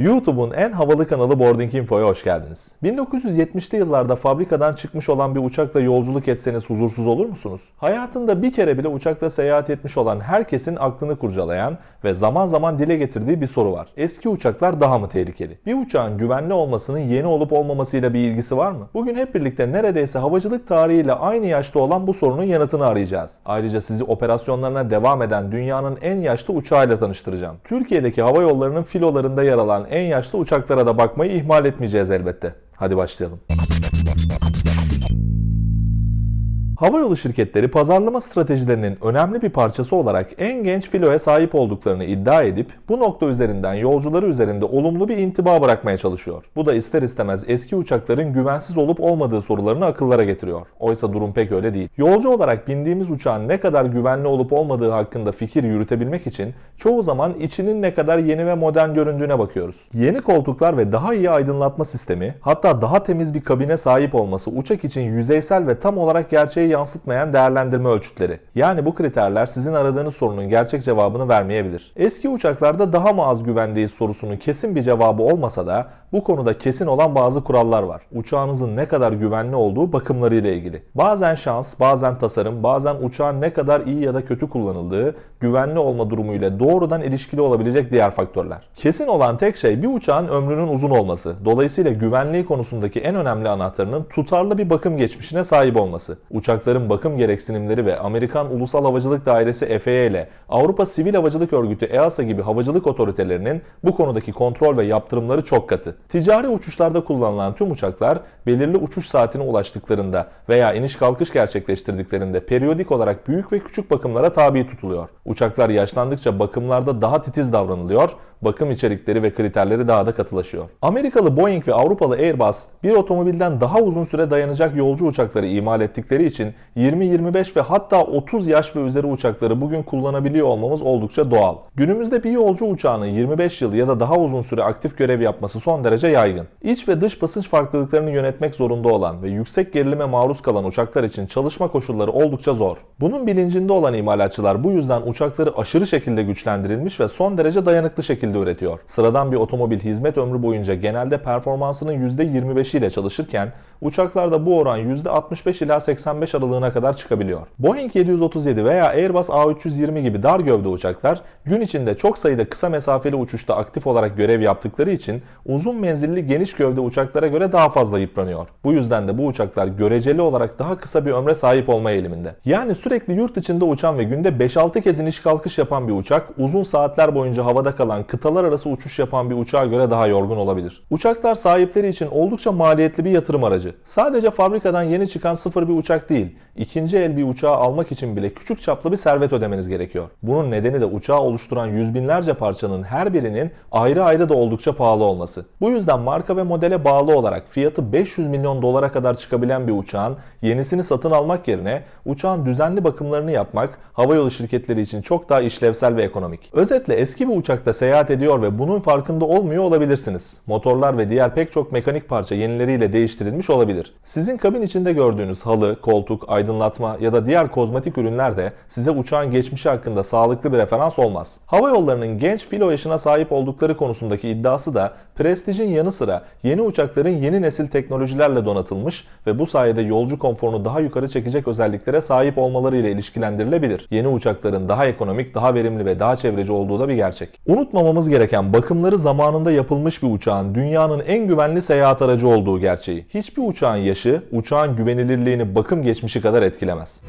YouTube'un en havalı kanalı Boarding Info'ya hoş geldiniz. 1970'li yıllarda fabrikadan çıkmış olan bir uçakla yolculuk etseniz huzursuz olur musunuz? Hayatında bir kere bile uçakla seyahat etmiş olan herkesin aklını kurcalayan ve zaman zaman dile getirdiği bir soru var. Eski uçaklar daha mı tehlikeli? Bir uçağın güvenli olmasının yeni olup olmamasıyla bir ilgisi var mı? Bugün hep birlikte neredeyse havacılık tarihiyle aynı yaşta olan bu sorunun yanıtını arayacağız. Ayrıca sizi operasyonlarına devam eden dünyanın en yaşlı uçağıyla tanıştıracağım. Türkiye'deki hava yollarının filolarında yer alan en yaşlı uçaklara da bakmayı ihmal etmeyeceğiz elbette. Hadi başlayalım. Havayolu şirketleri pazarlama stratejilerinin önemli bir parçası olarak en genç filoya sahip olduklarını iddia edip bu nokta üzerinden yolcuları üzerinde olumlu bir intiba bırakmaya çalışıyor. Bu da ister istemez eski uçakların güvensiz olup olmadığı sorularını akıllara getiriyor. Oysa durum pek öyle değil. Yolcu olarak bindiğimiz uçağın ne kadar güvenli olup olmadığı hakkında fikir yürütebilmek için çoğu zaman içinin ne kadar yeni ve modern göründüğüne bakıyoruz. Yeni koltuklar ve daha iyi aydınlatma sistemi, hatta daha temiz bir kabine sahip olması uçak için yüzeysel ve tam olarak gerçeği yansıtmayan değerlendirme ölçütleri. Yani bu kriterler sizin aradığınız sorunun gerçek cevabını vermeyebilir. Eski uçaklarda daha mı az güvendeyiz sorusunun kesin bir cevabı olmasa da bu konuda kesin olan bazı kurallar var. Uçağınızın ne kadar güvenli olduğu bakımları ile ilgili. Bazen şans, bazen tasarım, bazen uçağın ne kadar iyi ya da kötü kullanıldığı, güvenli olma durumuyla doğrudan ilişkili olabilecek diğer faktörler. Kesin olan tek şey bir uçağın ömrünün uzun olması. Dolayısıyla güvenliği konusundaki en önemli anahtarının tutarlı bir bakım geçmişine sahip olması. Uçakların bakım gereksinimleri ve Amerikan Ulusal Havacılık Dairesi FAA ile Avrupa Sivil Havacılık Örgütü EASA gibi havacılık otoritelerinin bu konudaki kontrol ve yaptırımları çok katı. Ticari uçuşlarda kullanılan tüm uçaklar belirli uçuş saatine ulaştıklarında veya iniş kalkış gerçekleştirdiklerinde periyodik olarak büyük ve küçük bakımlara tabi tutuluyor. Uçaklar yaşlandıkça bakımlarda daha titiz davranılıyor, bakım içerikleri ve kriterleri daha da katılaşıyor. Amerikalı Boeing ve Avrupalı Airbus bir otomobilden daha uzun süre dayanacak yolcu uçakları imal ettikleri için 20-25 ve hatta 30 yaş ve üzeri uçakları bugün kullanabiliyor olmamız oldukça doğal. Günümüzde bir yolcu uçağının 25 yıl ya da daha uzun süre aktif görev yapması son derece yaygın. İç ve dış basınç farklılıklarını yönetmek zorunda olan ve yüksek gerilime maruz kalan uçaklar için çalışma koşulları oldukça zor. Bunun bilincinde olan imalatçılar bu yüzden uçakları aşırı şekilde güçlendirilmiş ve son derece dayanıklı şekilde üretiyor. Sıradan bir otomobil hizmet ömrü boyunca genelde performansının %25 ile çalışırken uçaklarda bu oran %65 ila 85 aralığına kadar çıkabiliyor. Boeing 737 veya Airbus A320 gibi dar gövde uçaklar gün içinde çok sayıda kısa mesafeli uçuşta aktif olarak görev yaptıkları için uzun menzilli geniş gövde uçaklara göre daha fazla yıpranıyor. Bu yüzden de bu uçaklar göreceli olarak daha kısa bir ömre sahip olma eğiliminde. Yani sürekli yurt içinde uçan ve günde 5-6 kez iniş kalkış yapan bir uçak uzun saatler boyunca havada kalan kıtalar arası uçuş yapan bir uçağa göre daha yorgun olabilir. Uçaklar sahipleri için oldukça maliyetli bir yatırım aracı. Sadece fabrikadan yeni çıkan sıfır bir uçak değil, ikinci el bir uçağı almak için bile küçük çaplı bir servet ödemeniz gerekiyor. Bunun nedeni de uçağı oluşturan yüz binlerce parçanın her birinin ayrı ayrı da oldukça pahalı olması. Bu yüzden marka ve modele bağlı olarak fiyatı 500 milyon dolara kadar çıkabilen bir uçağın yenisini satın almak yerine uçağın düzenli bakımlarını yapmak havayolu şirketleri için çok daha işlevsel ve ekonomik. Özetle eski bir uçakta seyahat ediyor ve bunun farkında olmuyor olabilirsiniz. Motorlar ve diğer pek çok mekanik parça yenileriyle değiştirilmiş olabilir. Sizin kabin içinde gördüğünüz halı, koltuk, aydınlatma ya da diğer kozmetik ürünler de size uçağın geçmişi hakkında sağlıklı bir referans olmaz. Hava yollarının genç filo yaşına sahip oldukları konusundaki iddiası da prestijin yanı sıra yeni uçakların yeni nesil teknolojilerle donatılmış ve bu sayede yolcu konforunu daha yukarı çekecek özelliklere sahip olmaları ile ilişkilendirilebilir. Yeni uçakların daha ekonomik, daha verimli ve daha çevreci olduğu da bir gerçek. Unutmamamız gereken bakımları zamanında yapılmış bir uçağın dünyanın en güvenli seyahat aracı olduğu gerçeği. Hiçbir uçağın yaşı, uçağın güvenilirliğini bakım geçmişi kadar etkilemez.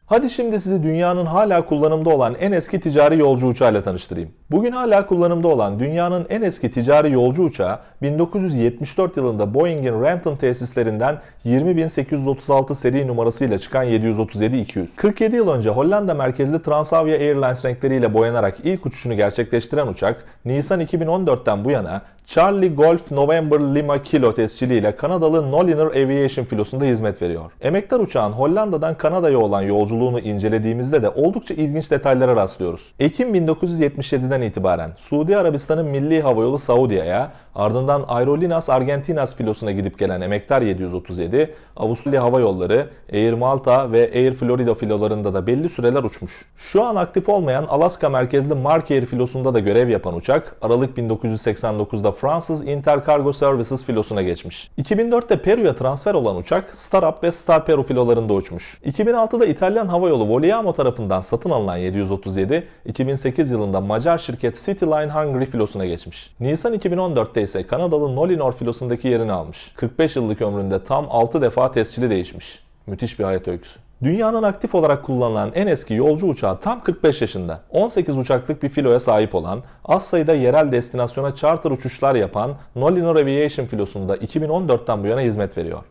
Hadi şimdi sizi dünyanın hala kullanımda olan en eski ticari yolcu uçağıyla tanıştırayım. Bugün hala kullanımda olan dünyanın en eski ticari yolcu uçağı 1974 yılında Boeing'in Renton tesislerinden 20.836 seri numarasıyla çıkan 737-200. 47 yıl önce Hollanda merkezli Transavia Airlines renkleriyle boyanarak ilk uçuşunu gerçekleştiren uçak, Nisan 2014'ten bu yana Charlie Golf November Lima Kilo tesciliyle Kanadalı Noliner Aviation filosunda hizmet veriyor. Emektar uçağın Hollanda'dan Kanada'ya olan yolculuğunu incelediğimizde de oldukça ilginç detaylara rastlıyoruz. Ekim 1977'den 2011'den itibaren Suudi Arabistan'ın milli havayolu Saudia'ya, ardından Aerolíneas Argentinas filosuna gidip gelen Emektar 737, Avusturya Hava Yolları, Air Malta ve Air Florida filolarında da belli süreler uçmuş. Şu an aktif olmayan Alaska merkezli Mark Air filosunda da görev yapan uçak, Aralık 1989'da Fransız Intercargo Services filosuna geçmiş. 2004'te Peru'ya transfer olan uçak, Starhub ve Star Peru filolarında uçmuş. 2006'da İtalyan havayolu Voliamo tarafından satın alınan 737, 2008 yılında Macar şirket Cityline Hungary filosuna geçmiş. Nisan 2014'te ise Kanadalı Nolinor filosundaki yerini almış. 45 yıllık ömründe tam 6 defa tescili değişmiş. Müthiş bir hayat öyküsü. Dünyanın aktif olarak kullanılan en eski yolcu uçağı tam 45 yaşında. 18 uçaklık bir filoya sahip olan, az sayıda yerel destinasyona charter uçuşlar yapan Nolinor Aviation filosunda 2014'ten bu yana hizmet veriyor.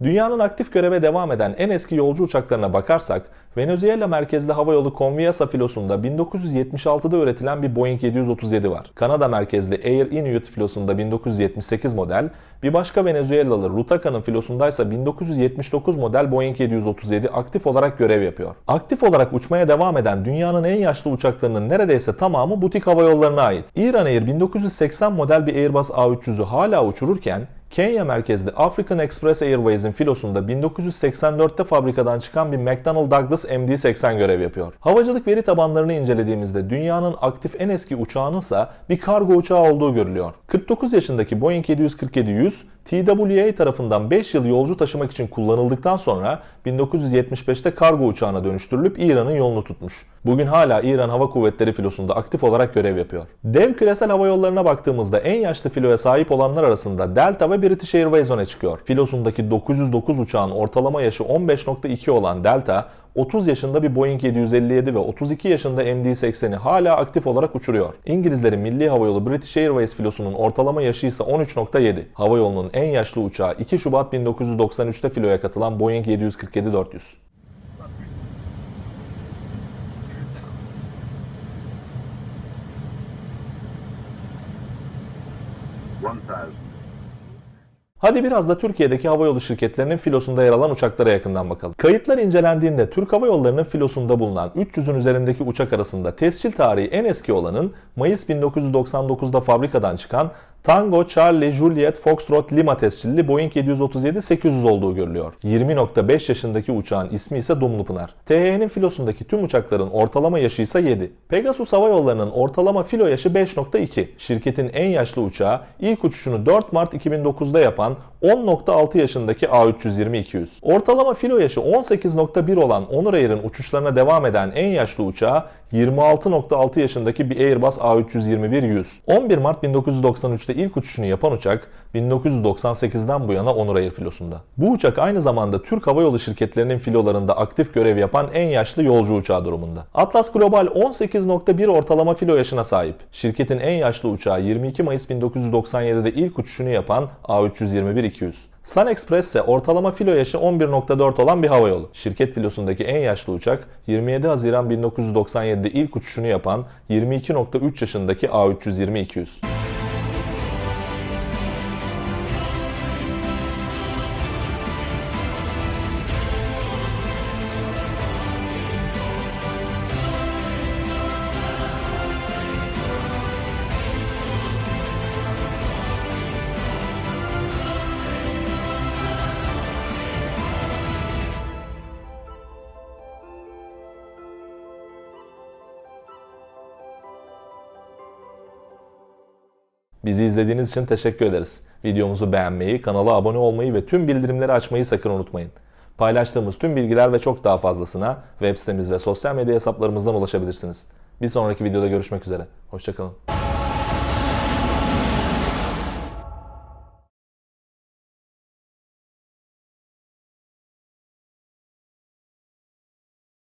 Dünyanın aktif göreve devam eden en eski yolcu uçaklarına bakarsak, Venezuela merkezli havayolu Conviasa filosunda 1976'da üretilen bir Boeing 737 var. Kanada merkezli Air Inuit filosunda 1978 model, bir başka Venezuelalı Rutaca'nın filosundaysa 1979 model Boeing 737 aktif olarak görev yapıyor. Aktif olarak uçmaya devam eden dünyanın en yaşlı uçaklarının neredeyse tamamı butik havayollarına ait. Iran Air 1980 model bir Airbus A300'ü hala uçururken, Kenya merkezli African Express Airways'in filosunda 1984'te fabrikadan çıkan bir McDonnell Douglas MD-80 görev yapıyor. Havacılık veri tabanlarını incelediğimizde dünyanın aktif en eski uçağının ise bir kargo uçağı olduğu görülüyor. 49 yaşındaki Boeing 747-100, TWA tarafından 5 yıl yolcu taşımak için kullanıldıktan sonra 1975'te kargo uçağına dönüştürülüp İran'ın yolunu tutmuş. Bugün hala İran Hava Kuvvetleri filosunda aktif olarak görev yapıyor. Dev küresel hava yollarına baktığımızda en yaşlı filoya sahip olanlar arasında Delta ve British Airways öne çıkıyor. Filosundaki 909 uçağın ortalama yaşı 15.2 olan Delta, 30 yaşında bir Boeing 757 ve 32 yaşında MD-80'i hala aktif olarak uçuruyor. İngilizlerin milli havayolu British Airways filosunun ortalama yaşı ise 13.7. Havayolunun en yaşlı uçağı 2 Şubat 1993'te filoya katılan Boeing 747-400. Hadi biraz da Türkiye'deki havayolu şirketlerinin filosunda yer alan uçaklara yakından bakalım. Kayıtlar incelendiğinde Türk Hava Yolları'nın filosunda bulunan 300'ün üzerindeki uçak arasında tescil tarihi en eski olanın Mayıs 1999'da fabrikadan çıkan Tango, Charlie, Juliet, Foxtrot, Lima tescilli Boeing 737-800 olduğu görülüyor. 20.5 yaşındaki uçağın ismi ise Dumlupınar. THY'nin filosundaki tüm uçakların ortalama yaşı ise 7. Pegasus Hava Yolları'nın ortalama filo yaşı 5.2. Şirketin en yaşlı uçağı ilk uçuşunu 4 Mart 2009'da yapan 10.6 yaşındaki A320-200. Ortalama filo yaşı 18.1 olan Onur Air'in uçuşlarına devam eden en yaşlı uçağı 26.6 yaşındaki bir Airbus A321-100. 11 Mart 1993'te ilk uçuşunu yapan uçak 1998'den bu yana Onur Air filosunda. Bu uçak aynı zamanda Türk Hava Yolu şirketlerinin filolarında aktif görev yapan en yaşlı yolcu uçağı durumunda. Atlas Global 18.1 ortalama filo yaşına sahip. Şirketin en yaşlı uçağı 22 Mayıs 1997'de ilk uçuşunu yapan A321-200. Sun Express ise ortalama filo yaşı 11.4 olan bir havayolu. Şirket filosundaki en yaşlı uçak 27 Haziran 1997'de ilk uçuşunu yapan 22.3 yaşındaki A320-200. Bizi izlediğiniz için teşekkür ederiz. Videomuzu beğenmeyi, kanala abone olmayı ve tüm bildirimleri açmayı sakın unutmayın. Paylaştığımız tüm bilgiler ve çok daha fazlasına web sitemiz ve sosyal medya hesaplarımızdan ulaşabilirsiniz. Bir sonraki videoda görüşmek üzere. Hoşça kalın.